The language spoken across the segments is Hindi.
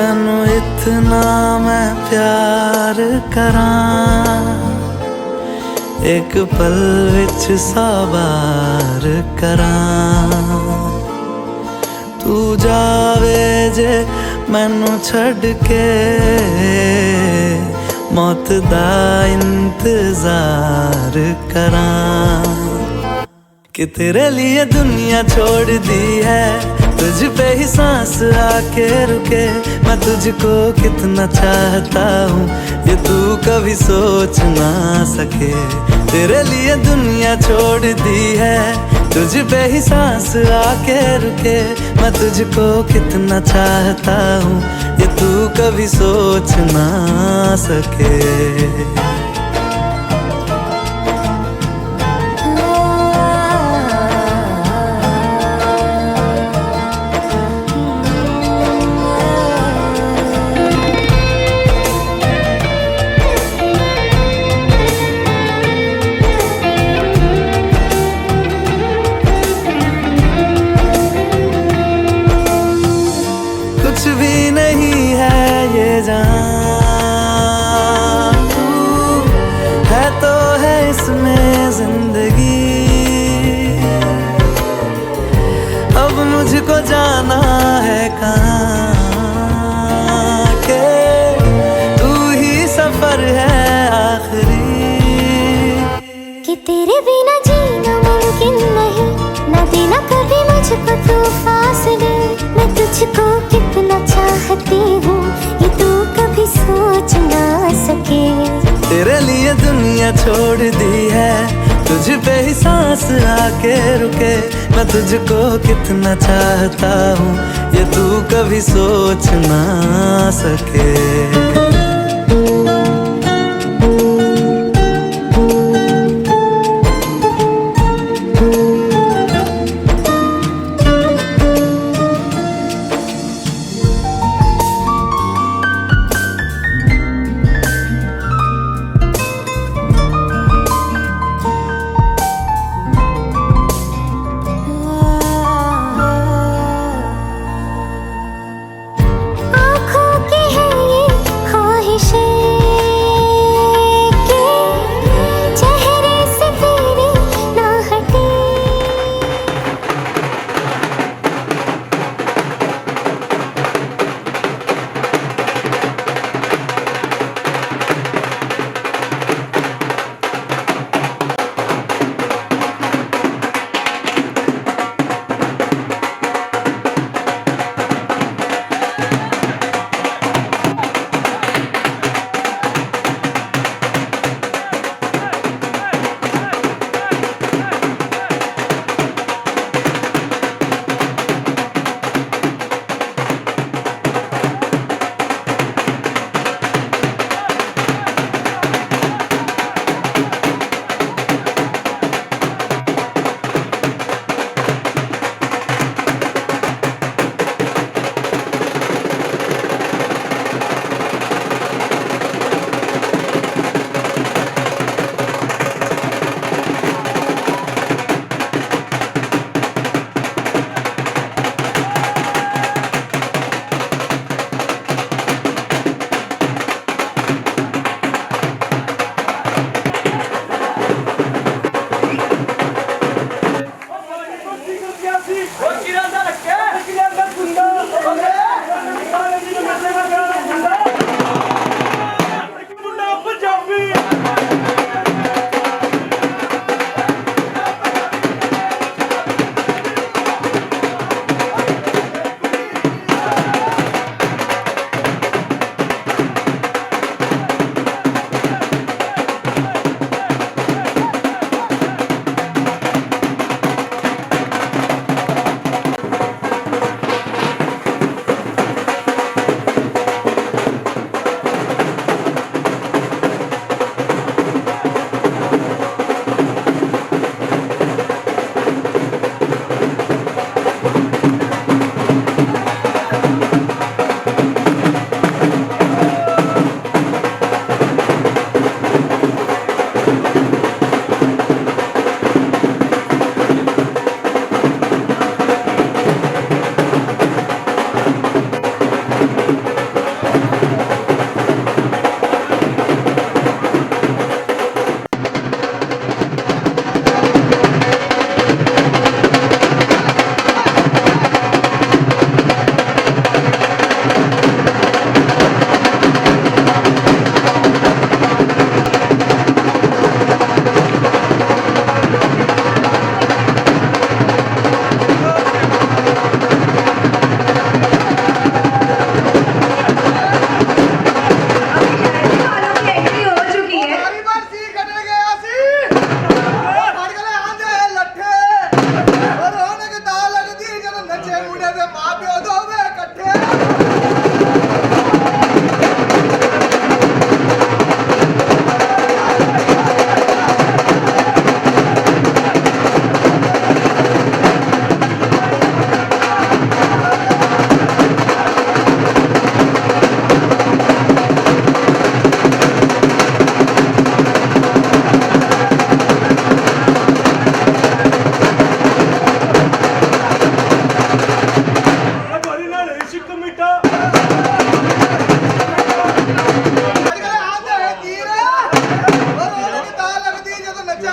तेनू इतना मैं प्यार करां, एक पल विच 100 बार करां। तू जावे जे मैनू छड़ के, मौत दा इंतजार करां। कि तेरे लिए दुनिया छोड़ दी है, तुझ पे ही सांस आके रुके। मैं तुझको कितना चाहता हूँ ये तू कभी सोच ना सके। तेरे लिए दुनिया छोड़ दी है, तुझ पे ही सांस आके रुके। मैं तुझको कितना चाहता हूँ ये तू कभी सोच ना सके। कुछ भी नहीं है ये जान, तू है तो है इसमें जिंदगी। अब मुझको जाना है कहाँ के, तू ही सफर है आखिरी। कि तेरे बिना जीना मुमकिन नहीं, ना देना कभी मुझको तू फासले। मैं तुझको कितना चाहती हूँ ये तू कभी सोच ना सके। तेरे लिए दुनिया छोड़ दी है, तुझ पे ही सांस आके रुके। मैं तुझको कितना चाहता हूँ ये तू कभी सोच ना सके।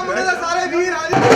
मुंडे दा सारे वीर हाजिर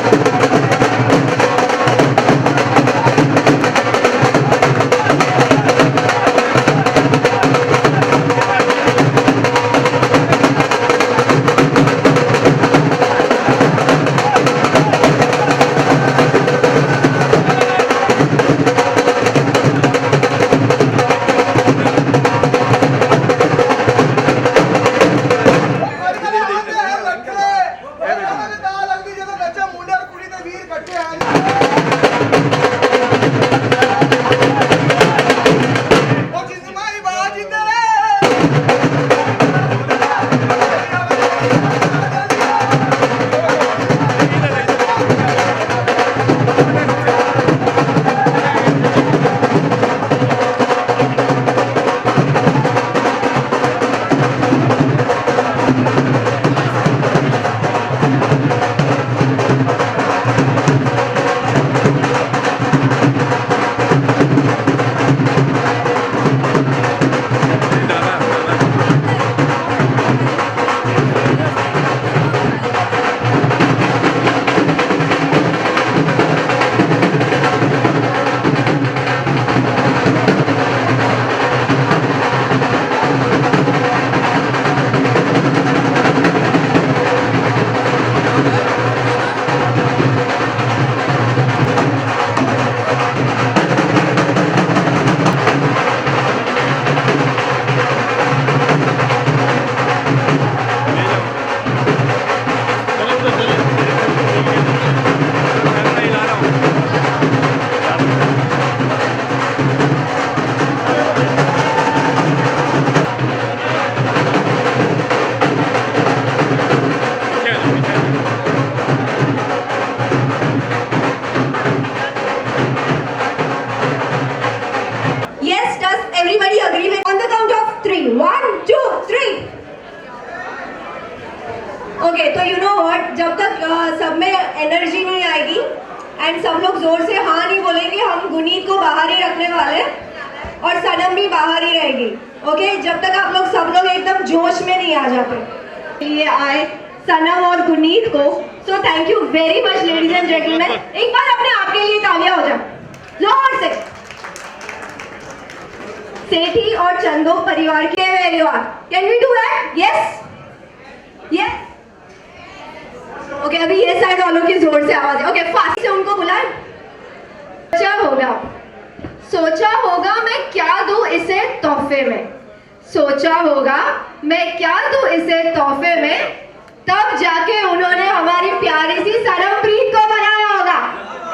ओके तो यू नो व्हाट, जब तक सब में एनर्जी नहीं आएगी एंड सब लोग जोर से हाँ नहीं बोलेंगे, हम गुनीत को बाहर ही रखने वाले और सनम भी बाहर ही रहेगी। ओके जब तक आप लोग सब लोग एकदम जोश में नहीं आ जाते। ये आए सनम और गुनीत को, so thank you very much ladies and gentleman. एक बार अपने आप के लिए तालियां हो जाए जोर से। सेठी और चंदो परिवार के where you are, can we do that? Yes yes okay अभी ये साइड वालों की जोर से आवाज है। ओके फास्ट से उनको बुलाए। सोचा होगा मैं क्या दूं इसे तोहफे में, सोचा होगा मैं क्या दूं इसे तोहफे में, तब जाके उन्होंने हमारी प्यारी सी सनमप्रीत को बनाया होगा।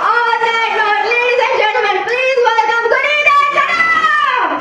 On that note ladies and gentleman please welcome Guneet and Sanam.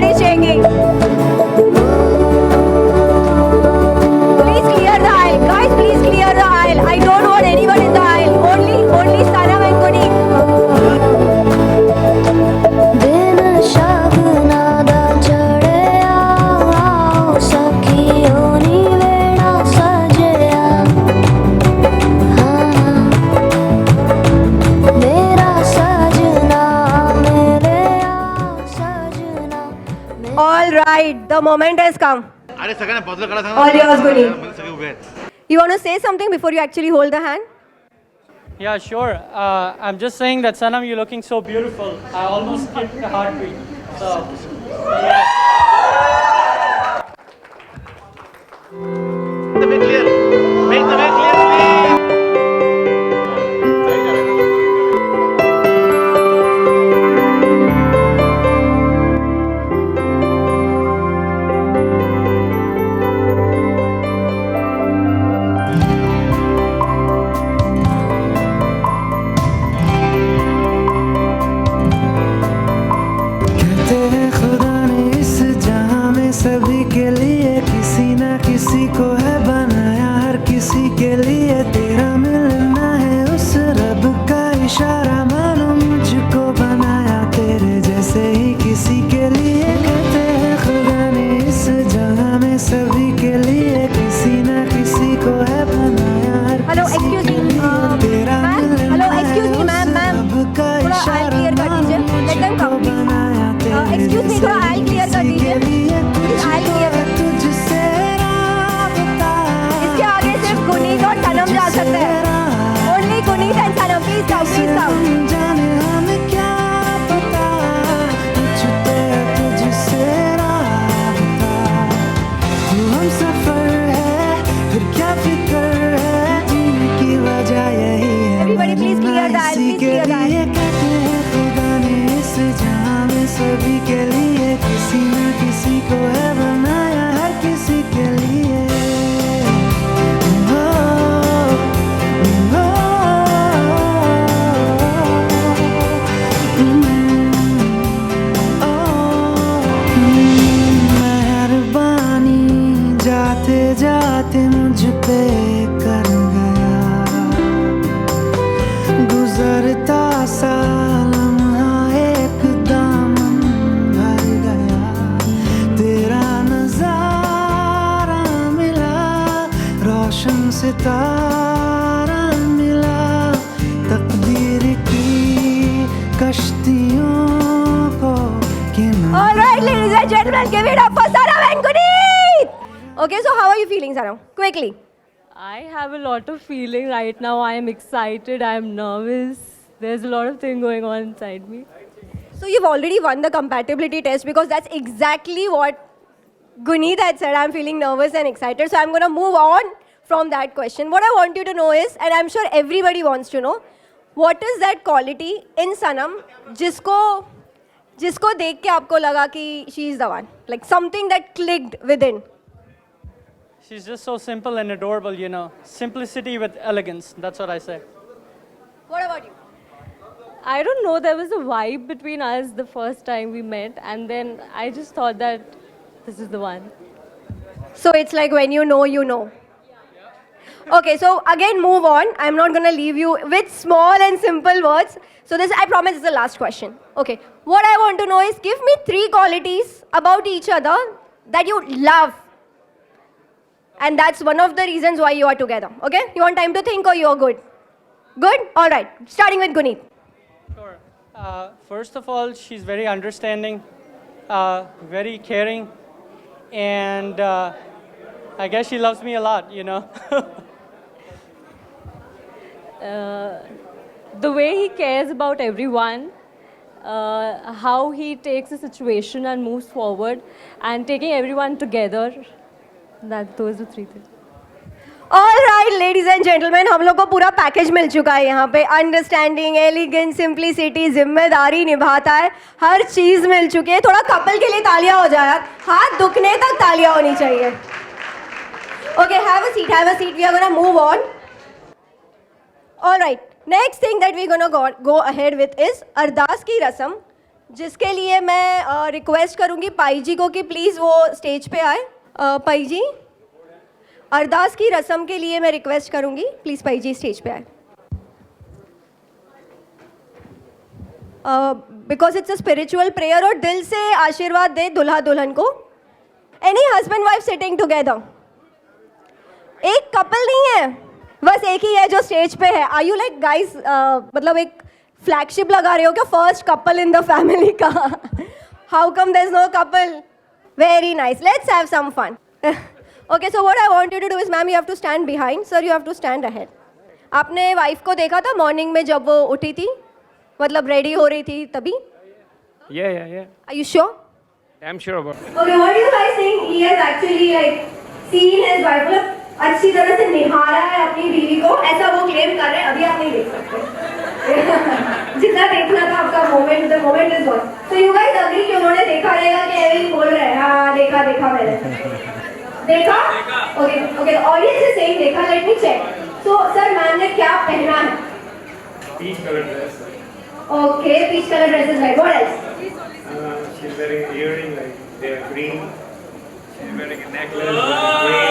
everybody shaking. Please clear the aisle. Guys, please clear the aisle. I don't want anyone in the aisle. Only Sanam and Guneet. दिन शगनादा चढ़या सखियों नी वेड़ा सजया मेरा सजना मेरे सजना All right, the moment has come. अरे सगळ्यांना बाजूला काढा सांगा. All yours, Guneet. मध्ये सगळे उभे आहेत. You want to say something before you actually hold the hand? Yeah, sure. I'm just saying that Sanam, you're looking so beautiful. I almost skipped the heartbeat. So, yeah. The way clear. Make the way clear, please. कहते हैं खुदा ने इस जहां में सभी के लिए किसी ना किसी को है बनाया, हर किसी के लिए तेरा मिलना है उस रब का इशारा, मानो मुझको बनाया तेरे जैसे ही किसी के लिए। कहते हैं खुदा ने इस जहां में सभी के लिए किसी ना किसी को है बनाया, हर Hello, किसी excuse के me, लिए तेरा ma'am. मिलना Hello, है excuse me, उस ma'am. रब का थोड़ा aisle इशारा, clear कर दीजिए. Let them come, please. Excuse me, थोड़ा aisle clear कर दीजिए. Please, aisle clear कर. इसके आगे सिर्फ गुनीत और सनम जा सकते हैं. Only Guneet and Sanam. Please come, please come. जाने हम क्या पता कुछ तो तुझसे राबता, तू हम सफर है फिर क्या फिक्र है, जीने की वजह यही है। Everybody, please clear the aisle, please clear the aisle. कहते हैं खुदा ने इस जहां में सभी के लिए किसी न किसी को है बनाया, हर किसी के लिए। मेहरबानी जाते जाते मुझ पे कर गया, गुजरता सा लम्हा एकदम भर गया, तेरा नजारा मिला, रोशन सितारा मिला, तकदीर की कश्तियों को किनारा। All right, ladies and gentlemen, give it up for Sanam and Guneet. Okay, so how are you feeling, Sanam? Quickly. I have a lot of feeling right now. I am excited. I am nervous. There's a lot of thing going on inside me. So you've already won the compatibility test because that's exactly what Guneet had said. I'm feeling nervous and excited. So I'm going to move on from that question. What I want you to know is, and I'm sure everybody wants to know, what is that quality in Sanam जिसको देख के आपको लगा कि she is the one, like something that clicked within. She's just so simple and adorable, you know. Simplicity with elegance. That's what I say. What about you? I don't know. There was a vibe between us the first time we met, and then I just thought that this is the one. So it's like when you know, you know. Okay, so again, move on. I'm not going to leave you with small and simple words. So this, I promise, is the last question. Okay, what I want to know is, give me 3 qualities about each other that you love. And that's one of the reasons why you are together. Okay, you want time to think or you're good? Good? All right, starting with Guneet. Sure. First of all, she's very understanding, very caring, and I guess she loves me a lot, you know. The way he cares about everyone, how he takes a situation and moves forward, and taking everyone together. Those are 3 things. All right, ladies and gentlemen, हम लोग को पूरा पैकेज मिल चुका है यहाँ पे. अंडरस्टैंडिंग, एलिगेंस, सिंप्लिसिटी, जिम्मेदारी निभाता है, हर चीज़ मिल चुकी है. थोड़ा कपल के लिए तालियां हो जाए यार, हाथ दुखने तक तालियां होनी चाहिए. Okay, have a seat, have a seat. We are gonna move on. All right, next thing that we're gonna go ahead with is अरदास की रस्म. जिसके लिए मैं रिक्वेस्ट करूंगी पाई जी को कि प्लीज़ वो स्टेज पे आए। पाई जी, अरदास की रस्म के लिए मैं रिक्वेस्ट करूंगी, प्लीज़ पाई जी स्टेज पे आए। Because it's a spiritual prayer, और दिल से आशीर्वाद दे दुल्हा दुल्हन को। Any husband wife sitting together, एक कपल नहीं है, बस एक ही है जो स्टेज पे है। आर यू लाइक गाइस, मतलब एक फ्लैगशिप लगा रहे हो क्या, first couple in the family का? How come there is no couple? Very nice, let's have some fun. Okay, so what I want you to do is, ma'am you have to stand behind, sir you have to stand ahead. आपने वाइफ को देखा था मॉर्निंग में जब वो उठी थी, मतलब रेडी हो रही थी तभी? Yeah. Are you sure? I'm sure about it. Okay, what do you guys think? He has actually like seen his wife, मतलब अच्छी तरह से निहारा है अपनी बीवी को, ऐसा वो क्लेम कर रहे हैं। अभी आप नहीं देख सकते। जितना देखना था आपका moment, the moment is gone. So you guys agree कि उन्होंने देखा रहेगा कि एविन बोल रहे हैं हाँ देखा मैंने देखा? Okay, ऑडियंस इज सेइंग देखा, let me check. So sir, ma'am ने क्या पहना है? Peach colored dress. Okay, peach color dress is right. What else? She's wearing an earring like they're green. She's wearing a necklace with green.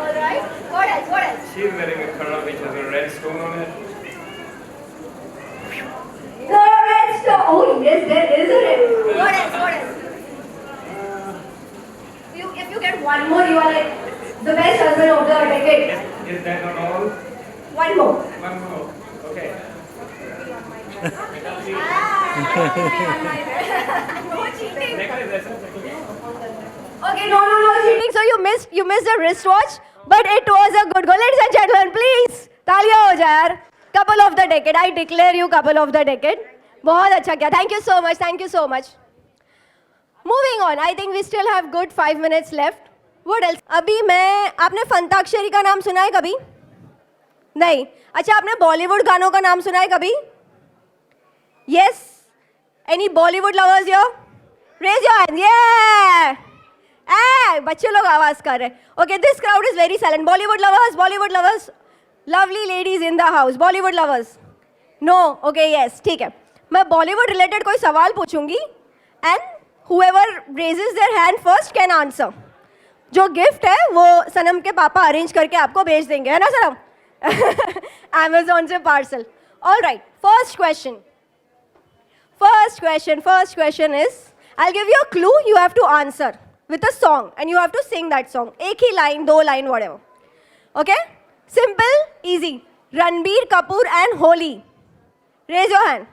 All right. What else? What else? She's wearing a kara which has a red stone on it. The red stone. Oh yes, there is a red. What else? What else? If you get one more, you are like the best husband of the decade. Is that not all? One more. One more. Okay. No cheating. Necklace, that's it. Okay, no cheating. So you missed the wristwatch, but it was a good goal. Ladies and gentlemen, please तालियां हो जाए यार। Couple of the decade. I declare you couple of the decade. बहुत अच्छा किया. Thank you so much. Thank you so much. Moving on. I think we still have good 5 minutes left. What else? अभी आपने फंताक्षरी का नाम सुना है कभी? नहीं. अच्छा, आपने बॉलीवुड गानों का नाम सुना है कभी? Yes. Any Bollywood lovers here? Raise your hands. Yeah. बच्चे लोग आवाज कर रहे हैं. Okay, this crowd is very silent. Bollywood lovers, lovely ladies in the house. Bollywood lovers. No. Okay, yes. ठीक है. मैं Bollywood related कोई सवाल पूछूंगी and whoever raises their hand first can answer. जो गिफ्ट है वो सनम के पापा अरेंज करके आपको भेज देंगे, है ना सनम? Amazon से parcel. All right. First question is, I'll give you a clue, you have to answer with a song and you have to sing that song. एक ही line, 2 line, whatever. Okay? Simple, easy. Ranbir Kapoor and Holi. Raise your hand.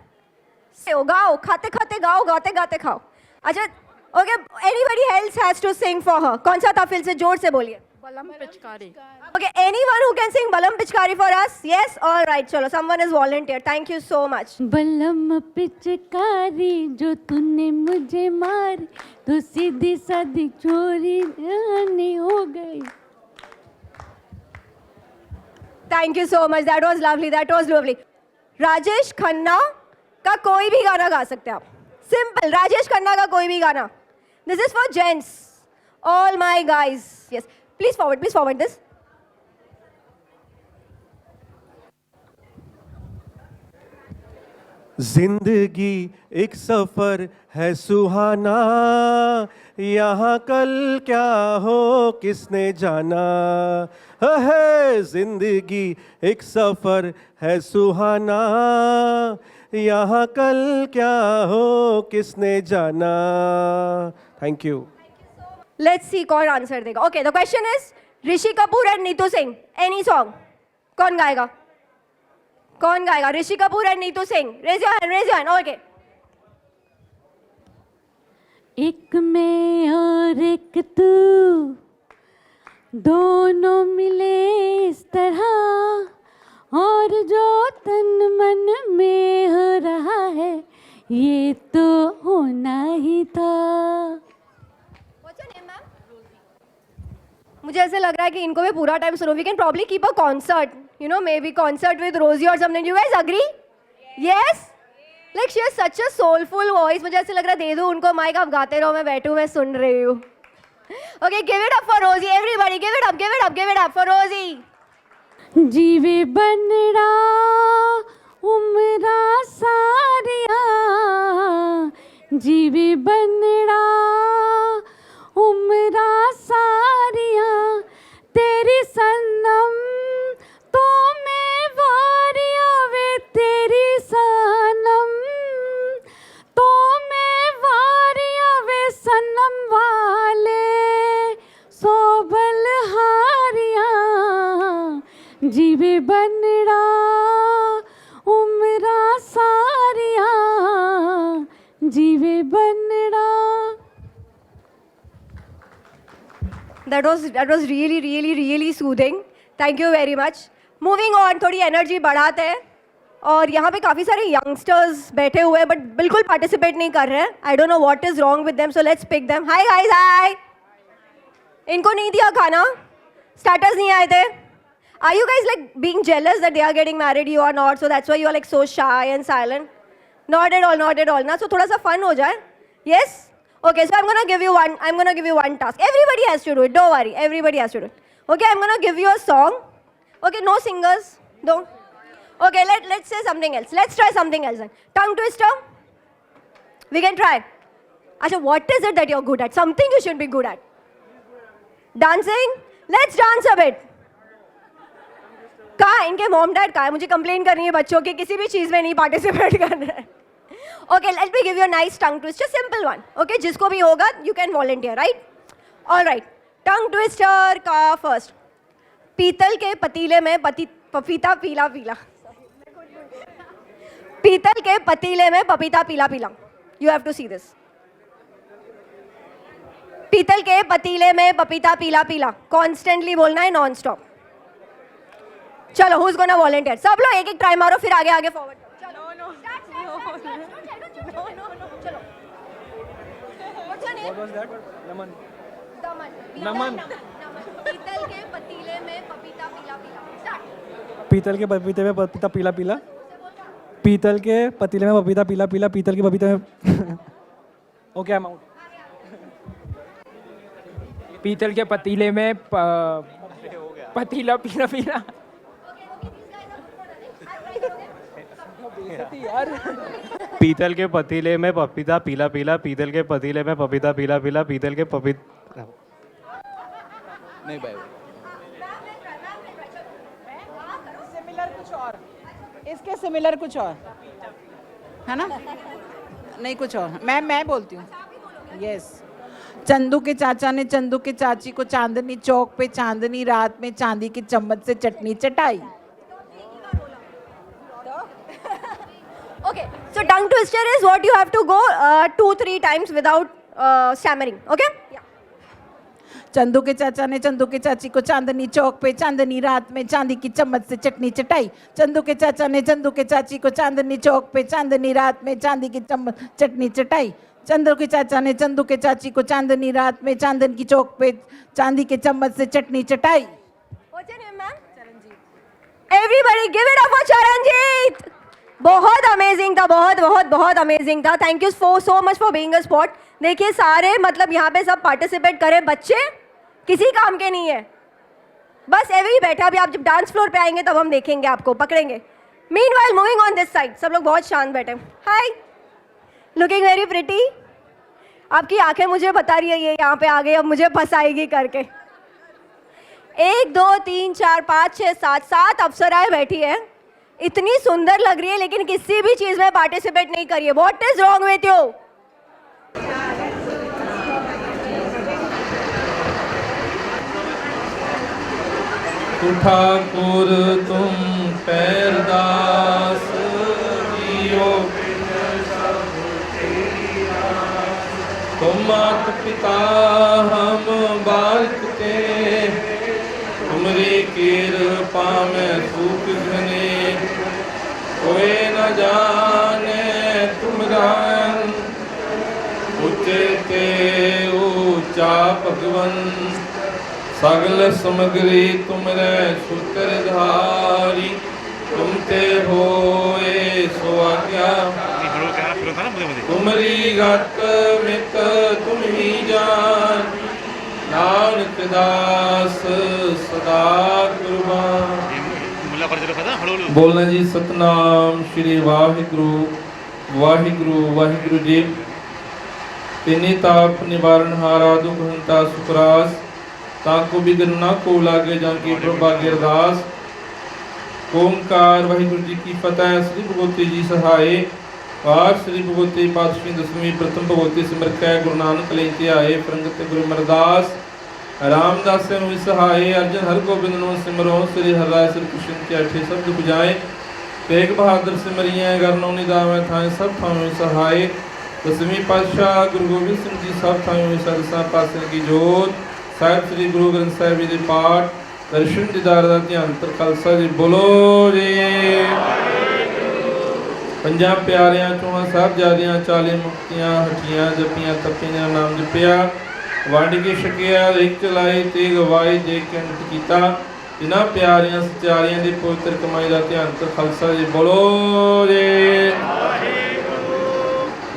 गाओ, खाते खाते गाओ, गाते गाते खाओ. अच्छा, okay, anybody else has to sing for her. कौन सा था, फिर से जोर से बोलिए. बलम पिचकारी. Okay, anyone who can sing Balam Pichkari for us? Yes? All right, chalo. Someone is volunteered. Thank you so much. बलम पिचकारी जो तूने मुझे मारी, तो सीधी सादी चोरी नहीं हो गई. Thank you so much. That was lovely. Rajesh Khanna का कोई भी गाना गा सकते हैं आप. Simple. राजेश खन्ना का कोई भी गाना. This is for gents. All my guys. Yes. Please forward this. जिंदगी एक सफर है सुहाना, यहाँ कल क्या हो किसने जाना है। जिंदगी एक सफर है सुहाना, यहाँ कल क्या हो किसने जाना. Thank you. Let's see कौन आंसर देगा. Okay, the question is Rishi Kapoor and Neetu Singh. Any song. कौन गाएगा? Rishi Kapoor and Neetu Singh. Raise your hand. Okay. एक मैं और एक तू, दोनों मिले इस तरह, और जो तन मन में हो रहा है ये तो होना ही था. मुझे ऐसे लग रहा है कि इनको भी पूरा टाइम सुनो. We can probably keep a concert, you know, maybe concert with Rosie और something. You guys agree? Yes. Like she has such a soulful voice. मुझे ऐसे लग रहा है दे दूं उनको माइक, आप गाते रहो, मैं बैठूं, मैं सुन रही हूँ. Okay, give it up for Rosie. Everybody give it up for Rosie. जीवे बनड़ा उमरा सारिया, जीवे बनड़ा उमरा सारियां तेरी सनम तो मैं वारिया वे तेरी सनम तो मैं वारिया वे सनम वाले सोबल हारियां जीवे बनड़ा उमरा सारियां जीवे बनड़ा. That was really soothing. Thank you very much. Moving on, थोड़ी एनर्जी बढ़ाते हैं. और यहाँ पे काफ़ी सारे यंगस्टर्स बैठे हुए हैं बट बिल्कुल पार्टिसिपेट नहीं कर रहे हैं. I don't know what is wrong with them, so let's pick them. Hi guys, hi. इनको नहीं दिया खाना, स्टार्टर्स नहीं आए थे. Are you guys like being jealous that they are getting married, you are not, so that's why you are like so shy and silent? Not at all, not at all. ना, so थोड़ा सा fun हो जाए. Yes? Okay, so I'm gonna give you one task. Everybody has to do it. Don't worry, everybody has to do it. Okay, I'm gonna give you a song. Okay, no singers. Don't. Okay, let's say something else. Let's try something else then. Tongue twister. We can try. Asha, what is it that you're good at? Something you should be good at. Dancing. Let's dance a bit. कहाँ इनके मॉम डैड कहाँ है? मुझे कंप्लेन करनी है बच्चों के किसी भी चीज़ में नहीं पार्टिसिपेट कर रहे हैं. Okay, let me give you a nice tongue twister, simple one. Okay, जिसको भी होगा you can volunteer, right? Alright, tongue twister का फर्स्ट. पीतल के पतीले में पपीता पीला पीला. पीतल के पतीले में पपीता पीला पीला. You have to see this. पीतल के पतीले में पपीता पीला पीला. कॉन्स्टेंटली बोलना है, नॉन स्टॉप. चलो, हु इज गोना वॉलंटियर? सब लोग एक एक ट्राई मारो, फिर आगे आगे फॉरवर्ड. चलो, नो चलो. What's your name? What was that? Naman. Naman. पीतल के पतीले में पपीता पीला पीला. स्टार्ट. पीतल के पपीते में पपीता पीला पीला. पीतल के पतीले में पपीता पीला पीला. पीतल के पपीते में ओके, आई एम आउट. पीतल के पतीले में पतीला पीला पीला. पीतल के पतीले में पपीता पीला पीला. पीतल के पतीले में पपीता पीला पीला. पीतल के नहीं भाई, सिमिलर कुछ और, इसके सिमिलर कुछ और है ना? नहीं कुछ और. मैं बोलती हूँ. यस. चंदू के चाचा ने चंदू के चाची को चांदनी चौक पे चांदनी रात में चांदी की चम्मच से चटनी चटाई. Okay, so tongue twister is what you have to go 2-3 times without stammering. Okay? Yeah. Chandu के चाचा ने चंदू के चाची को चांदनी चौक पे चांदनी रात में चांदी की चम्मच से चटनी चटाई. चंदू के चाचा ने चंदू के चाची को चांदनी चौक पे चांदनी रात में चांदी की चम्मच चटनी चटाई. चंदू के चाचा ने चंदू के चाची को चांदनी रात में चांदन की चौक पे चांदी के चम्मच से चटनी चटाई. What's your name, ma'am? Charanjeet. Everybody give it up for Charanjeet. बहुत अमेजिंग था, बहुत अमेजिंग था. Thank you so much for being a spot. देखिए सारे मतलब यहाँ पे सब पार्टिसिपेट करें. बच्चे किसी काम के नहीं है, बस ऐसे ही बैठा. अभी आप जब डांस फ्लोर पे आएंगे तब हम देखेंगे, आपको पकड़ेंगे. Meanwhile moving on this side, सब लोग बहुत शांत बैठे. हाय, लुकिंग वेरी प्रिटी. आपकी आंखें मुझे बता रही है ये यहाँ पे आ गई, अब मुझे फंसाएगी करके. 1 2 3 4 5 6 7 अप्सराएं बैठी है. इतनी सुंदर लग रही है लेकिन किसी भी चीज में पार्टिसिपेट नहीं करिए. What is wrong with you? Thakur तुम पैरदास जियो, तुम मात पिता हम बालक के, तुमरी कृपा में सुख घने, कोई न जाने तुमरा उच्चते ऊंचा भगवन, सगल समग्री तुमरे सूत्रधारी, तुमते होए सो आज्ञा, तुमरी गत मित तुम ही जान, नानक दास सदा कुर्बान. बोलना जी सतनाम श्री वाहिगुरु वाहिगुरु वाहिगुरु जी. तिने ताप निवारण हारा दुख हंता सुखरास ताको बिगन ना को लागे जाके प्रभाग्य अरदास। ओंकार वाहिगुरु जी की फतेह। श्री भगवती जी सहाय पाठ श्री भगवती पातशाही दसवीं प्रथम भगवती सिमर कै गुरु नानक लेते आए प्रंगत गुरु अमरदास रामदास हुई सहाय अर्जन हर गोबिंद नो सिमरो श्री हरराय श्री कृष्ण के अठे शब्द बुझाए तेग बहादुर सिमरिया गरनो निदावे थाए सब थाए सहाय। दसवीं पातशाह गुरु गोबिंद सिंह जी सब थाए सरसा पासे की जोत साहिब श्री गुरु ग्रंथ साहिब जी पाठ दर्शन दीदार दा ध्यान तर खालसा जी बोलो जी। पंजाब प्यारियां चौहां साहबजादियां 40 मुक्तियां हटियां जपियां तपियां नाम जपिया वंड के छकिया एक चलाई ते गवाई दे के अंत कीता जिन्हां प्यारियां सचारियां दी पवित्र कमाई दा ध्यान तर खालसा जी बोलो जी।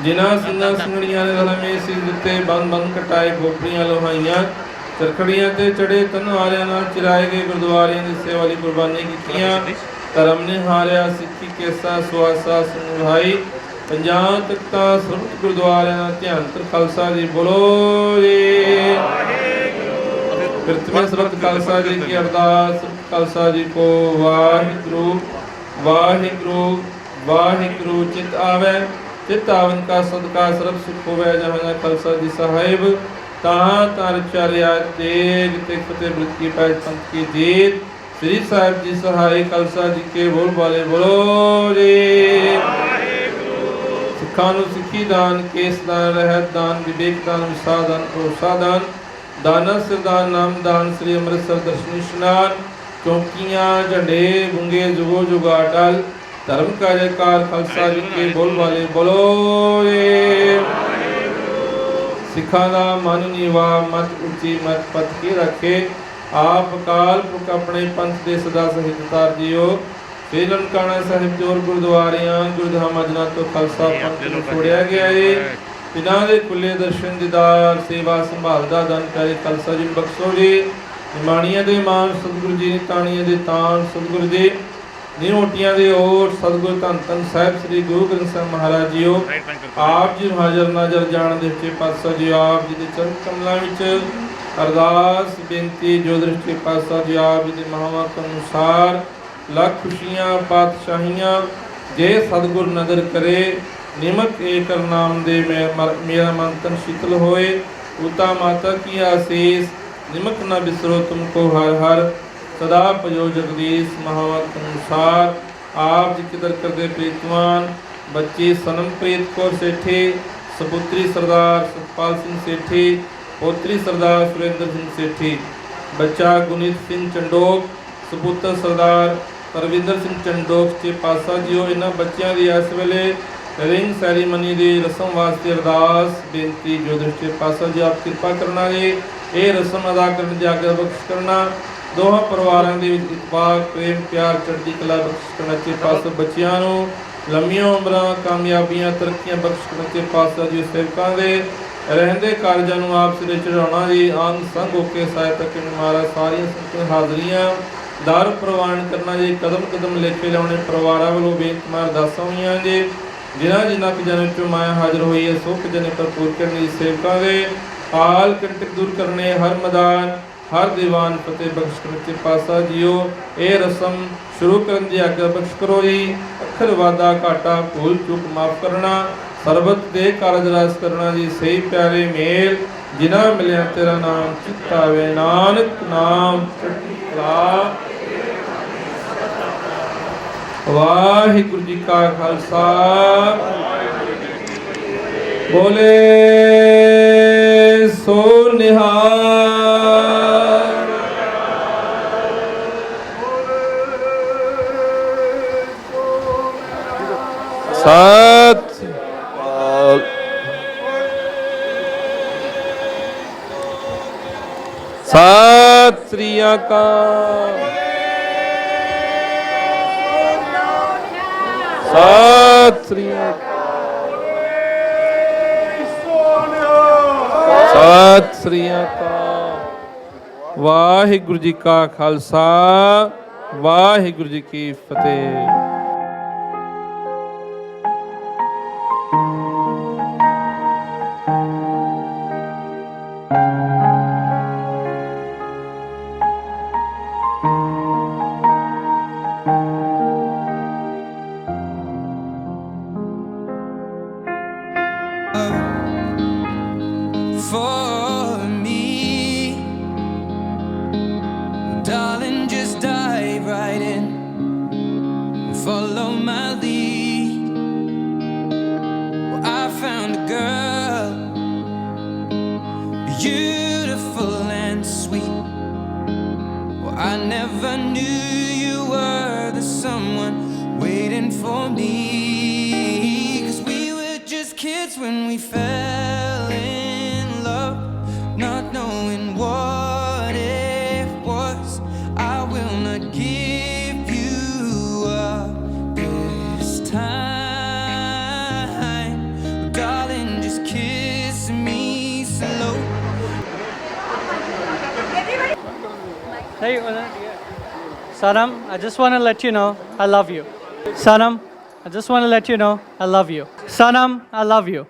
जिन्हां सिंघां सिंघड़ियां दे गले में सिर दिते बंद बंद कटाए खोपड़ियां लोहाइयां चरखड़ियां ते चढ़े तनवारियां नाल चिराए गए गुरुद्वारियां दी सेवा लई कुर्बानी कीतियां धर्म ने हारिया सिੱਖੀ केसा सुआसा संभाई 50 तख्तां ਸਰਬਤ ਗੁਰਦੁਆਰਿਆਂ ਦਾ ਧਿਆਨ ਤਰ ਖਾਲਸਾ ਜੀ ਬੋਲੋ ਜੀ। ਪ੍ਰਥਮੇ ਸਰਬਤ ਖਾਲਸਾ ਜੀ ਕੀ ਅਰਦਾਸ ਖਾਲਸਾ ਜੀ ਕੋ ਵਾਹਿਗੁਰੂ ਵਾਹਿਗੁਰੂ ਵਾਹਿਗੁਰੂ ਚਿਤ ਆਵੇ चित आवन का सदका सर्व सुख होवे जहाँ खालसा जी साहिब तहाँ तार चारिया तेग ते फतेह व्रत की पैज पंथ की जीत श्री साहिब जी सहाय खालसा जी के बोल वाले बोलो रे। सिखा नूं सिखी दान केस दान रहत दान विवेक दान विसाह दान भरोसा दान दाना सिरदान नाम दान श्री अमृतसर दर्शन स्नान चौकियां झंडे गुंगे जुगो जुगा अटल धर्म का जयकार खालसा जी के बोल वाले बोलो रे। सिखा दा मन नीवा मत ऊंची मत पत के रखे आप अकाल पुरख अपने पंथ दे सदा सहित उतार दियो। श्री ननकाना साहिब जोर गुरुद्वारियां गुरुधाम अजना तो खालसा पंथ नूं छोड़िया गया है जिन्हां दे खुले दर्शन दीदार सेवा संभाल दा दान करे खालसा जी बख्शो जी। निमाणियां दे मान सतगुरु जी ताणियां दे तान सतगुरु जी निरोटियां दे ओट सतगुरु धन धन साहिब श्री गुरु ग्रंथ साहिब महाराज जीओ आप जी हाजर नाजर जान दे सच्चे पातशाह जी आप जी दे चरण कमलां विच अरदास बेनती जो दृष्टि पातशाह जी आप जी दे महावाक अनुसार लख खुशियां पातशाहियां जे सतगुर नदर करे निमक एक नाम दे मेरा मन तन शीतल होए उता माता की आशीष निमक न बिसरो तुमको हर हर सदा पयो जगदीश महावत अनुसार आप जी किधर कर दे प्रीतवान बच्चे सनम प्रीत कौर सेठी सपुत्री सरदार सतपाल सिंह सेठी पोत्री सरदार सुरेंद्र सिंह सेठी बच्चा गुनीत सिंह चंडोक सपुत्र सरदार परविंदर सिंह चंडोक के पासा जियो इन्हां बच्चों की इस वेले रिंग सैरीमनी की रस्म वास्ते अरदास बेनती जो दृष्टि पासा जी आप कृपा करना जी ये रस्म अदा करने की आग्रह बख्श करना दोहां परिवारों के इतफाक प्रेम प्यार चढ़ती कला बख्श करना चे पास बच्चों लंबियां उम्र कामयाबियां तरक्कियां बख्श करना चे पास जी सेवकों के रहंदे कारजां नूं आप सिरे चढ़ाउणा जी अंग संग होके सहायता करने मारा सारियां संगतां हाज़रियां दार प्रवान करना जी कदम कदम लेके लाने परिवारों वालों बेनती अरदासां होईयां जी जिन्हां जिन्हां जन चों माया हाज़र हुई है सुख जने भरपूर करने जी सेवकों के हाल कंटक दूर करने हर मैदान हर दीवान फतेह बख्श करते पासा जियो ये रस्म शुरू करने की आज्ञा बख्श करो जी। अखर वादा घाटा भूल चूक माफ करना सरबत दे कारज रास करना जी सही प्यारे मेल जिन्हां मिलिया तेरा नाम चितावे नानक नाम चढ़ती कला। वाहिगुरु जी का खालसा बोले सो निहाल। सत सत श्री अकाल सत श्री अकाल सत श्री अकाल। वाहिगुरु जी का खालसा वाहिगुरु जी की फतेह। for me. Darling, just dive right in and follow my lead. Well, I found a girl, beautiful and sweet. Well, I never knew you were the someone waiting for me. 'Cause we were just kids when we fell in love, not knowing what it was. I will not give you up this time. Darling, just kiss me slow. Hey, Sanam, I just want to let you know I love you. Sanam, I just want to let you know I love you. Sanam, I love you.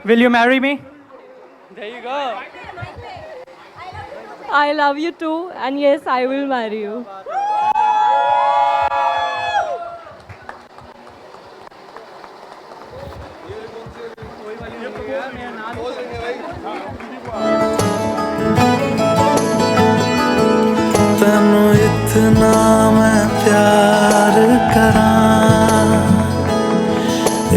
Will you marry me? There you go. I love you too, and yes, I will marry you. तैनू इतना मैं प्यार करां,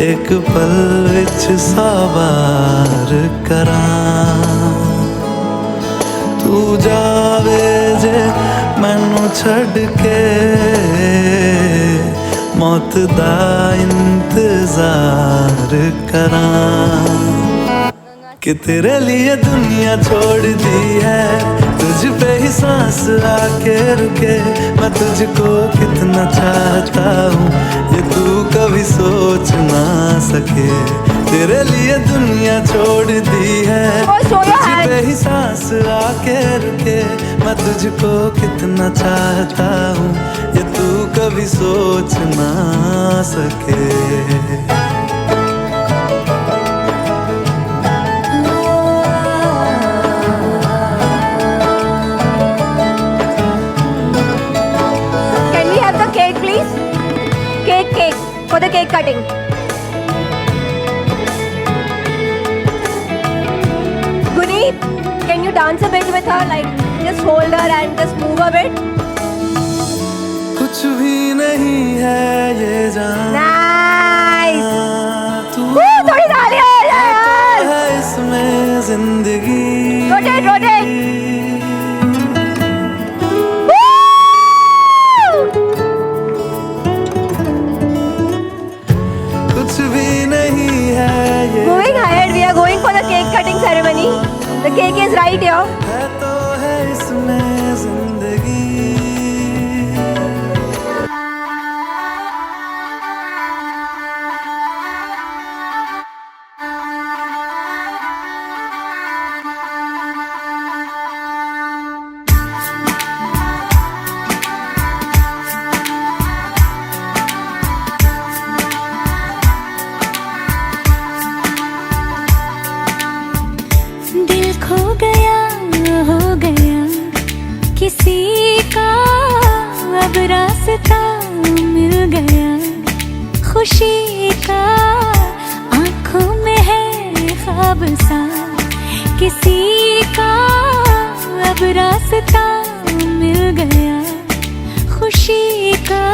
एक पल विच सवार करां। तू जावे जे मैनू छड़ के, मौत दा इंतजार करां। कि तेरे लिए दुनिया छोड़ दी है, तुझ पे ही सांस आके रुके। मैं तुझको कितना चाहता हूँ ये तू कभी सोच ना सके। तेरे लिए दुनिया छोड़ दी है, तुझ पे ही सांस आके रुके। मैं तुझको कितना चाहता हूँ ये तू कभी सोच ना सके। For the cake cutting. Guneet, can you dance a bit with her? Like, just hold her and just move a bit. कुछ भी नहीं है ये जान। Nice. तू थोड़ी तालियां यार। है इसमें जिंदगी। Rotate, rotate. Moving ahead, we are going for the cake cutting ceremony. The cake is right here. है तो है इसमें जिंदगी। खो गया हो गया किसी का, अब रास्ता मिल गया खुशी का। आंखों में है ख्वाब सा किसी का, अब रास्ता मिल गया खुशी का।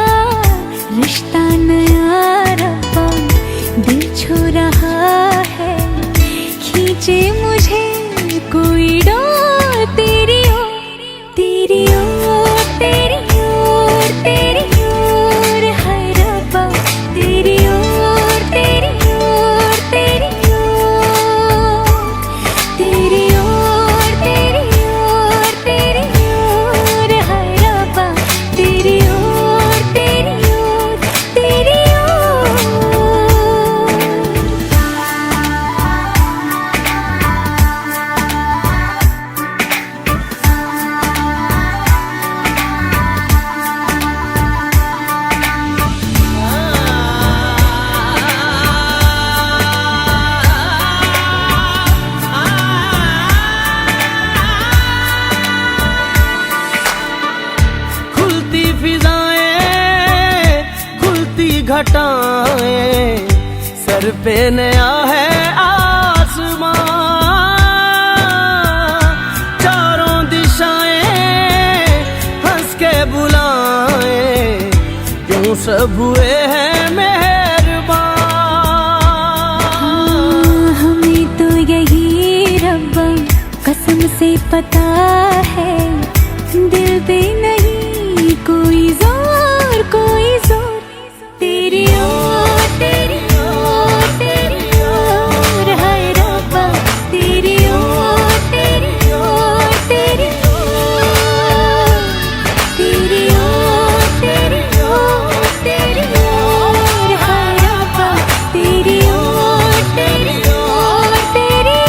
रिश्ता नया रब्बा दिल छू रहा है, खींचे मुझे कोई डोर तेरी ओर, तेरी ओर, तेरी ओर, तेरी ओर है रब्बा। तेरी ओर, तेरी ओर, तेरी ओर, तेरी ओर, तेरी ओर, तेरी ओर है रब्बा। तेरी ओर, तेरी ओर, तेरी ओर। घटाएं, सर पे नया है आसमान। सब हुए हैं मेहरबान। हमें तो यही रब्बा कसम से पता है, दिल पे नहीं कोई जोर कोई जोर, तेरी ओर तेरी ओर तेरी ओर, हाय रब्बा तेरी ओर तेरी ओर तेरी ओर, तेरी ओर तेरी ओर तेरी ओर, हाय रब्बा तेरी ओर तेरी ओर तेरी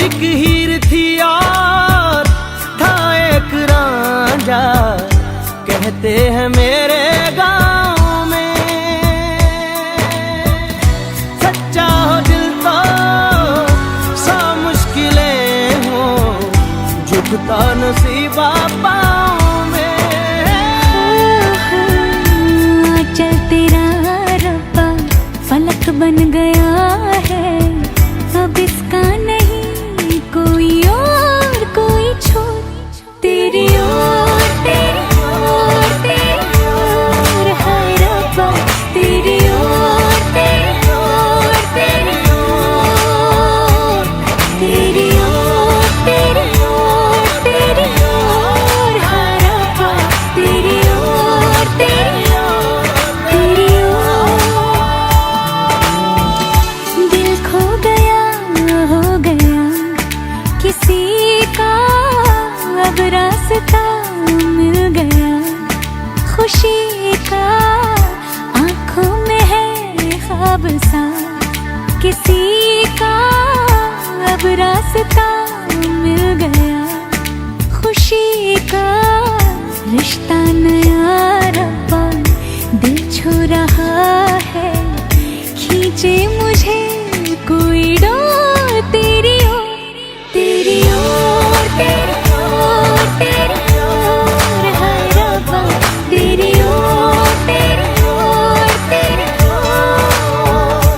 एक हीर थी और था एक रांझा, कहते हैं मेरे गांव में। सच्चा हो दिल तो सा मुश्किलें हो, झुकता नसीबा पाँव में। चल तेरा रब्बा फलक बन गया है, अब इसका नहीं कोई और कोई छोर, तेरी ओर तेरी ओर तेरी ओर, हाय रब्बा तेरी ओर तेरी ओर तेरी ओर, तेरी ओर तेरी ओर तेरी ओर, हाय रब्बा तेरी ओर तेरी ओर तेरी ओर। दिल खो गया हो गया किसी का, अब रास्ता मिल गया खुशी का, आंखों में है ख्वाब सा किसी का, अब रास्ता मिल गया खुशी का, रिश्ता नया रब्बा दिल छू रहा है, खींचे मुझे कोई डोर, तेरी ओर तेरी ओर तेरी ओर तेरी ओर, हाय रब्बा तेरी ओर तेरी ओर तेरी ओर,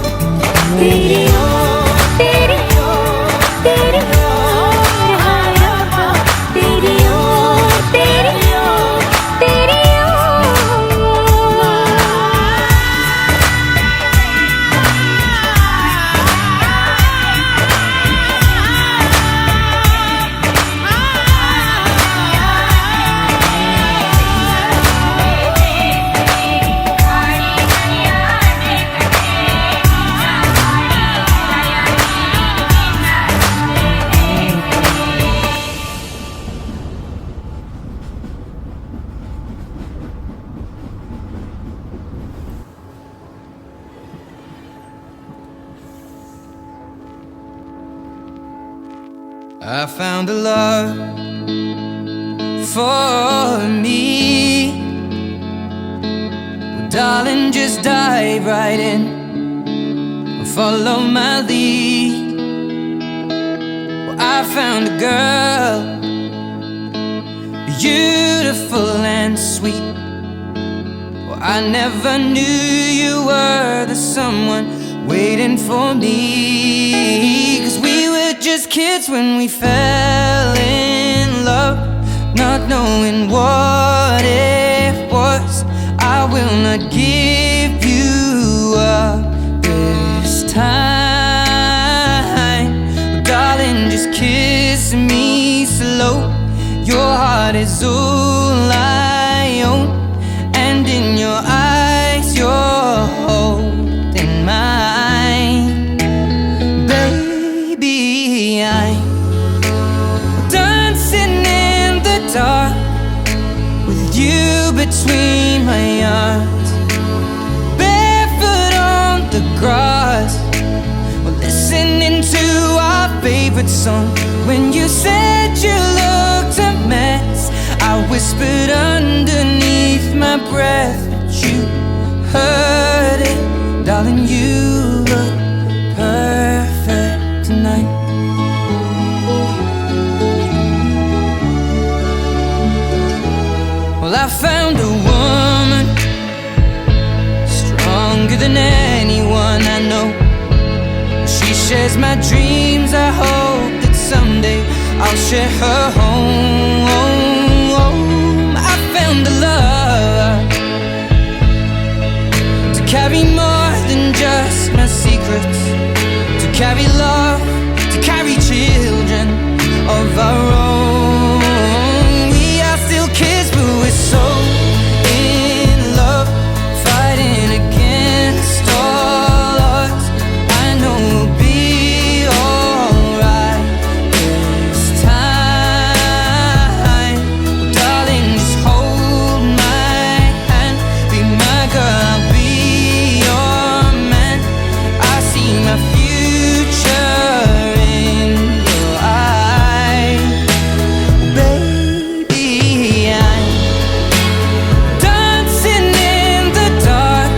तेरी ओर तेरी ओर तेरी ओर, हाय रब्बा तेरी ओर तेरी ओर तेरी ओर। I found a love for me. Well, darling, just dive right in and follow my lead. Well, I found a girl, beautiful and sweet. Well, I never knew you were the someone waiting for me. 'Cause we were just kids when we fell in love, not knowing what it was. I will not give you up this time. Darling, just kiss me slow. Your heart is all I own, and in your eyes you're holding mine. Baby, I'm dancing in the dark with you between my arms, barefoot on the grass, or listening favorite song. When you said you looked a mess, I whispered underneath my breath, but you heard it. Darling, you look perfect tonight. Well, I found a woman stronger than anyone I know. She shares my dreams. I hope that someday I'll share her home. I found a love to carry more than just my secrets, to carry love, to carry children of our own. We are still kids, but we're so in love, fighting against all odds. I know we'll be alright this time. Darling, just hold my hand, be my girl, I'll be your man. I see my future in your eyes. Baby, I'm dancing in the dark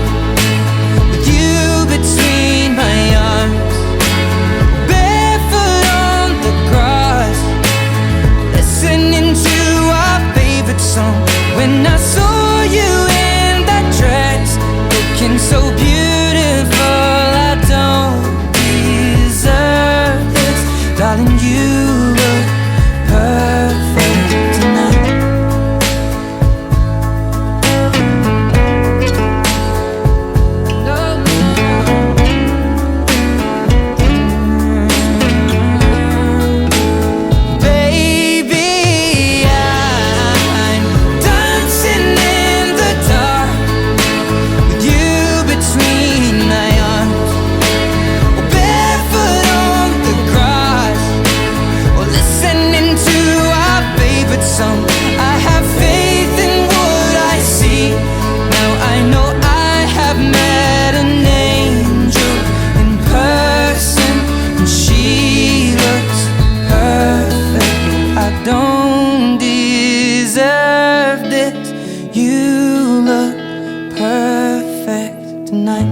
with you between my arms, barefoot on the grass, listening to our favorite song. When I saw you in that dress, looking so beautiful, I don't deserve this. Darling, you look perfect tonight. Baby, I'm dancing in the dark with you between my arms, barefoot on the grass, or listening to our favorite song. I have faith in what I see. Now I know I have met an angel in person, and she looks perfect. I don't deserve this. You look perfect tonight.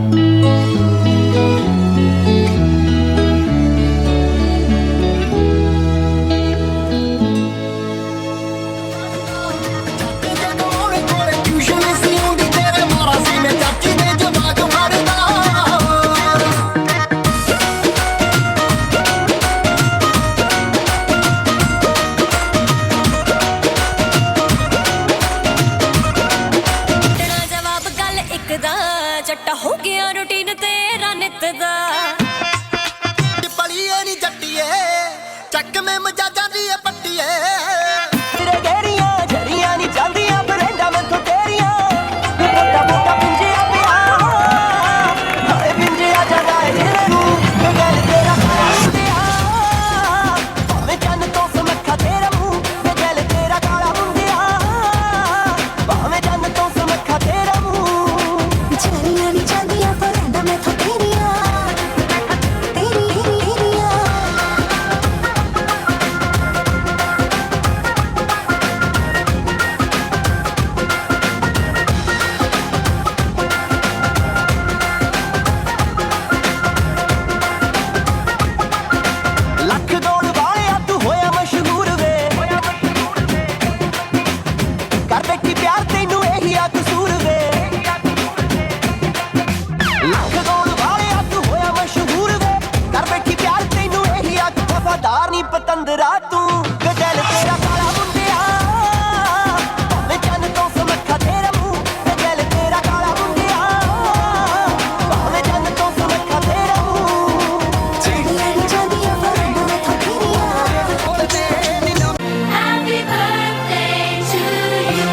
ਤੇਰਾ ਜਵਾਬ ਗੱਲ ਇੱਕ ਦਾ ਚੱਟਾ ਹੋ ਗਿਆ ਰੂਟੀਨ ਤੇਰਾ ਨਿੱਤ ਦਾ ਪਲੀਏ ਨੀ ਜੱਟੀਏ ਚੱਕ ਮੈਂ ਮਜਾਜਾਂ ਦੀ ਪੱਟੀਏ ਤੇਰੇ ਗੇਰੀਆਂ ਜਰੀਆਂ ਨੀ ਜਾਂਦੀਆਂ ਫਰੈਂਡਾਂ ਮੈਥੋਂ ਤੇਰੀਆਂ ਮੋਟਾ ਮੋਟਾ ਪਿੰਜਿਆ ਪਿਆ ਹਾਏ ਪਿੰਜਿਆ ਜਗਾਏ ਤੇਰੇ ਨੂੰ ਗੱਲ ਤੇਰਾ ਹੁੰਦਿਆ ਭਾਵੇਂ ਚੰਨ ਤੋਂ ਸਮੱਖਾ ਤੇਰਾ ਮੂੰਹ ਤੇ ਗੱਲ ਤੇਰਾ ਕਾਲਾ ਹੁੰਦਿਆ ਭਾਵੇਂ ਚੰਨ ਤੋਂ ਸਮੱਖਾ ਤੇਰਾ ਮੂੰਹ ਜਰੀਆਂ ਨੀ ਜਾਂਦੀਆਂ ਫਰੈਂਡਾਂ ਮੈਥੋਂ ਤੇਰੀਆਂ ਤੇਰੀਆਂ ਲੱਖ ਦੌੜ ਵਾਲਿਆ ਤੂੰ ਹੋਇਆ ਮਸ਼ਹੂਰ ਵੇ ਕਰ ਬੈਠੀ ਪਿਆਰ ਤੈਨੂੰ ਇਹੀ ਆ ਕਸੂਰ ਵੇ ਲੱਖ ਦੌੜ ਵਾਲਿਆ ਤੂੰ ਹੋਇਆ ਮਸ਼ਹੂਰ ਵੇ ਕਰ ਬੈਠੀ ਪਿਆਰ ਤੈਨੂੰ ਇਹੀ ਆ ਵਫਾਦਾਰ ਨੀ ਪਤੰਦਰਾ ਤੂੰ ਗਦਲ ਤੇਰਾ ਕਾਲਾ ਮੁੰਡਿਆ ਭਾਵੇਂ ਚੰਨ ਤੋਂ ਸਮੱਖਾ ਤੇਰਾ ਮੂੰਹ ਤੇ ਗੱਲ ਤੇਰਾ ਕਾਲਾ ਮੁੰਡਿਆ ਭਾਵੇਂ ਚੰਨ ਤੋਂ ਸਮੱਖਾ ਤੇਰਾ ਮੂੰਹ ਜਰੀਆਂ ਨੀ ਜਾਂਦੀਆਂ ਫਰੈਂਡਾਂ ਮੈਥੋਂ ਤੇਰੀਆਂ ਬੋਲਦੇ ਨੀ Happy birthday to you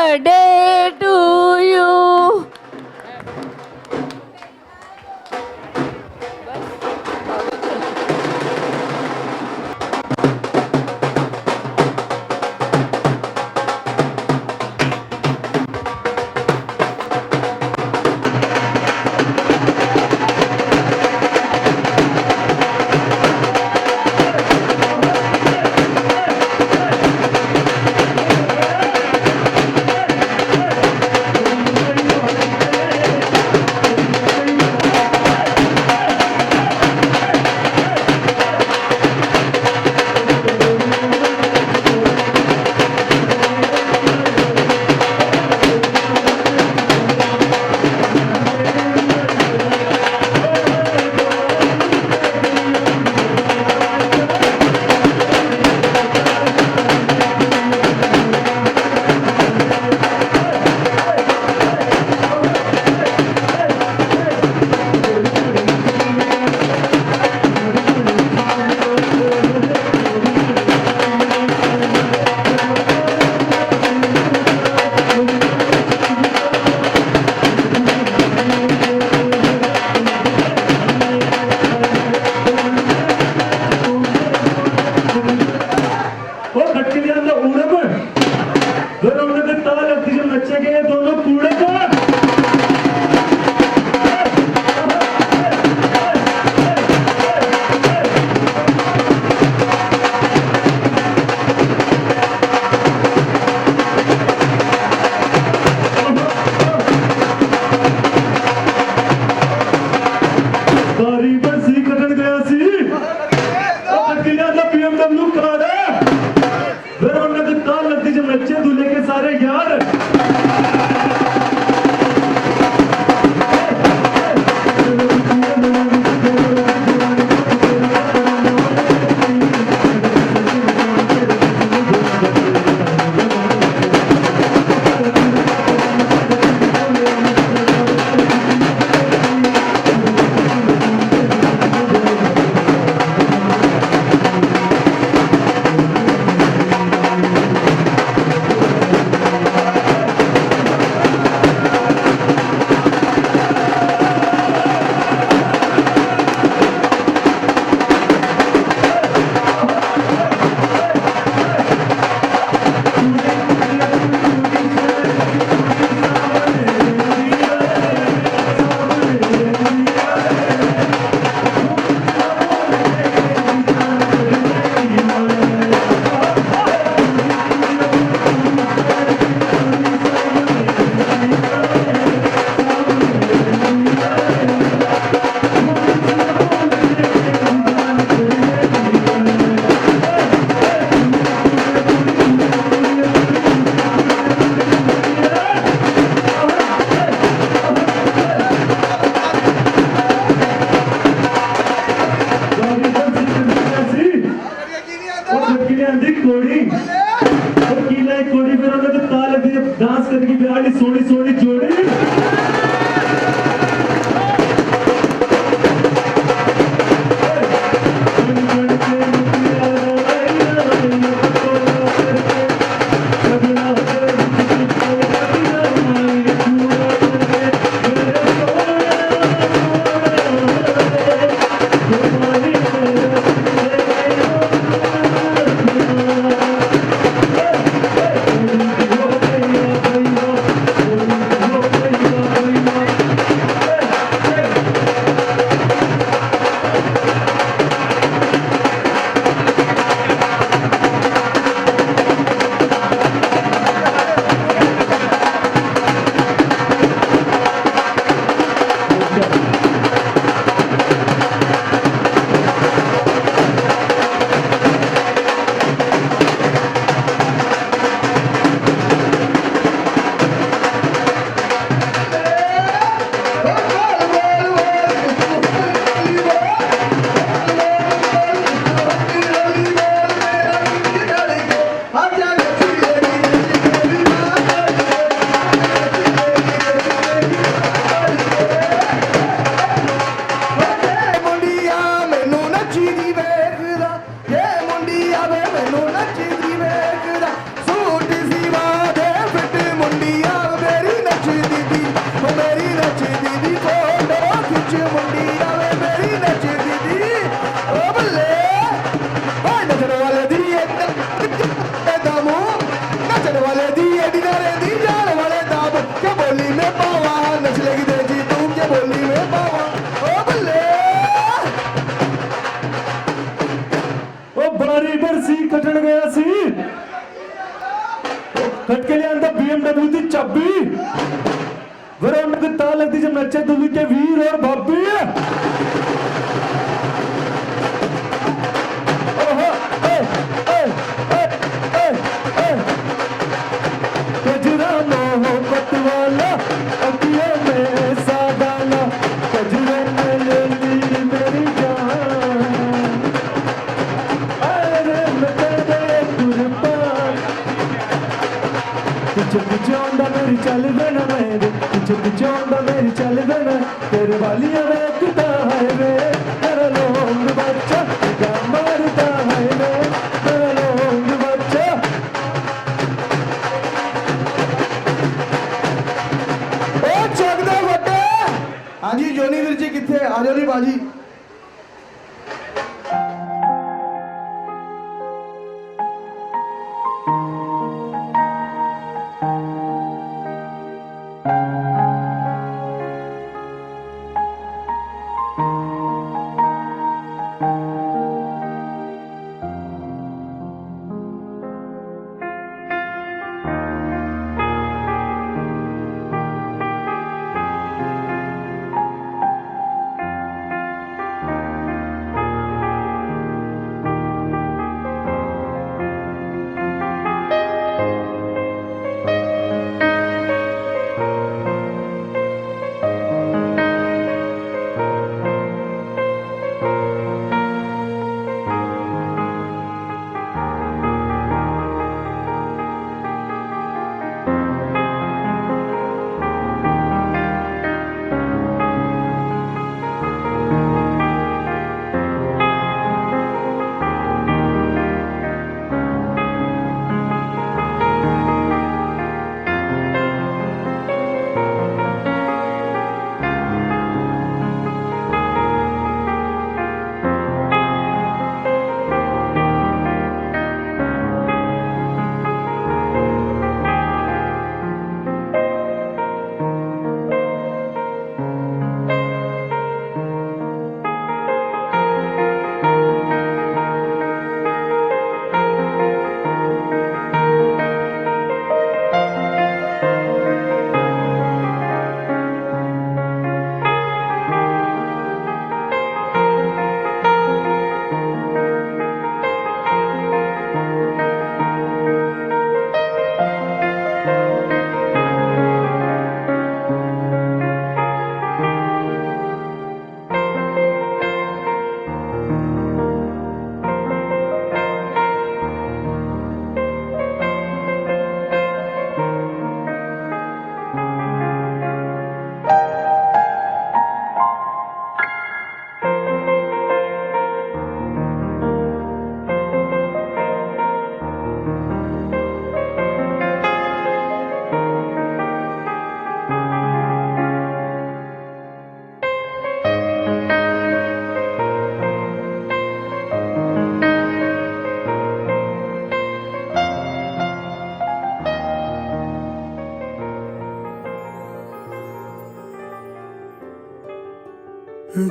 birthday to you. Dance करके बिहारी सोनी सोनी जोड़ी दी एडी नारे दी जान वाले दाब क्या बोली में पावा नच लगी दे जी तू क्या बोली में पावा ओ बल्ले ओ बारी बरसी कटन गया सी कट के लिए अंदर BMW दी चाबी वरा उनके ताल लगती जब नचे दुल्ही के वीर और भाभी कजरा मोहब्बत वाला अखियों में सादाला कजरे में ले ली मेरी जान अरे मैं तेरे कुर्बान पीछे पीछे आंदा मेरी चल देना मेरे पीछे पीछे आंदा मेरी चल देना तेरे वालियां वेखदा है वे तेरा लोंग बच्चा क्या मारदा है वे तेरा लोंग बच्चा ओ चकदा वटे हाँ जी जोनी वीर जी किथे आ जाओ नी बाजी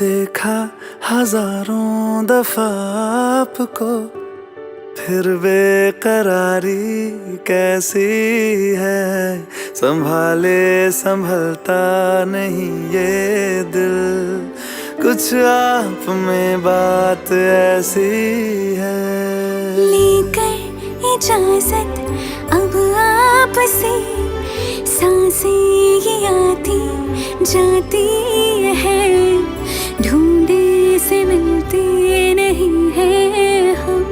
देखा हजारों दफा आपको फिर बेकरारी कैसी है संभाले संभलता नहीं ये दिल कुछ आप में बात ऐसी है लेकर इजाजत अब आपसे सांसें ये आती जाती है ढूंढे से मिलते नहीं है हम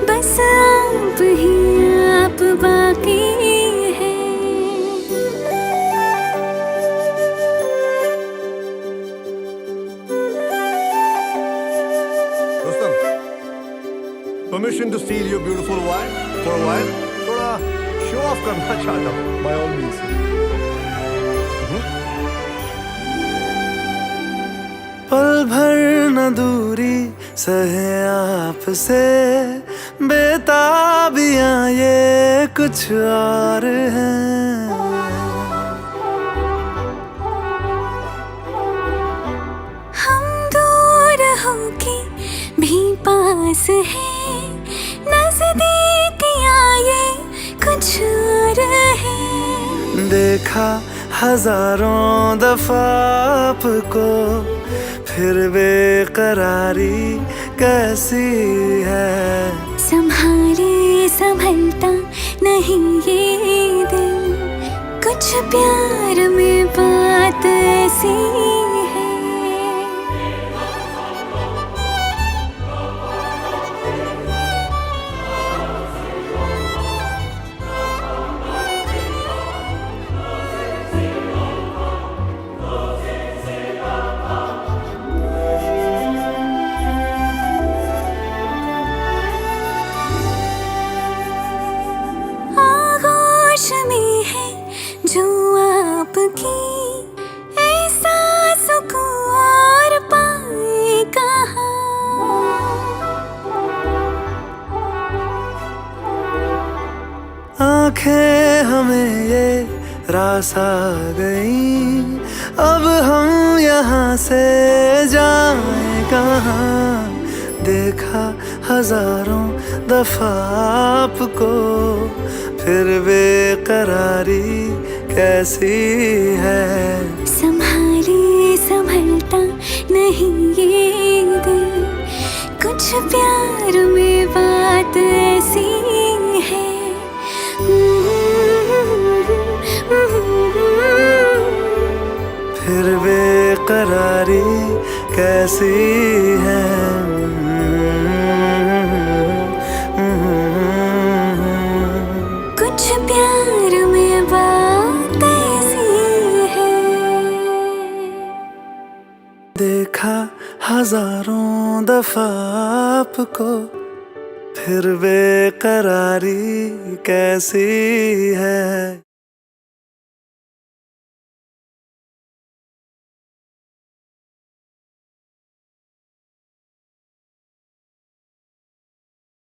बस आप ही आप बाकी है Rustam, permission to steal your beautiful wife for a while? थोड़ा show off करना चाहता हूँ, by all means. पल भर न दूरी सहे आपसे बेताबियां ये कुछ और हैं। हम दूर होके भी पास हैं, नजदीकियां ये कुछ और है। देखा हजारों दफा आपको, फिर बेकरारी कैसी है। संभाले संभलता नहीं ये दिल, कुछ प्यार में बात ऐसी है। में है जो आपकी, ऐसा सुकून और पाए कहाँ। आंखें हमें ये रास आ गई, अब हम यहाँ से जाएं कहाँ। देखा हजारों दफा आपको, फिर बेकरारी कैसी है। संभाले संभलता नहीं ये दिल, कुछ प्यार में बात ऐसी है। फिर बेकरारी कैसी है। कुछ प्यार में बात ऐसी है। देखा हजारों दफा आपको, फिर बेकरारी कैसी है।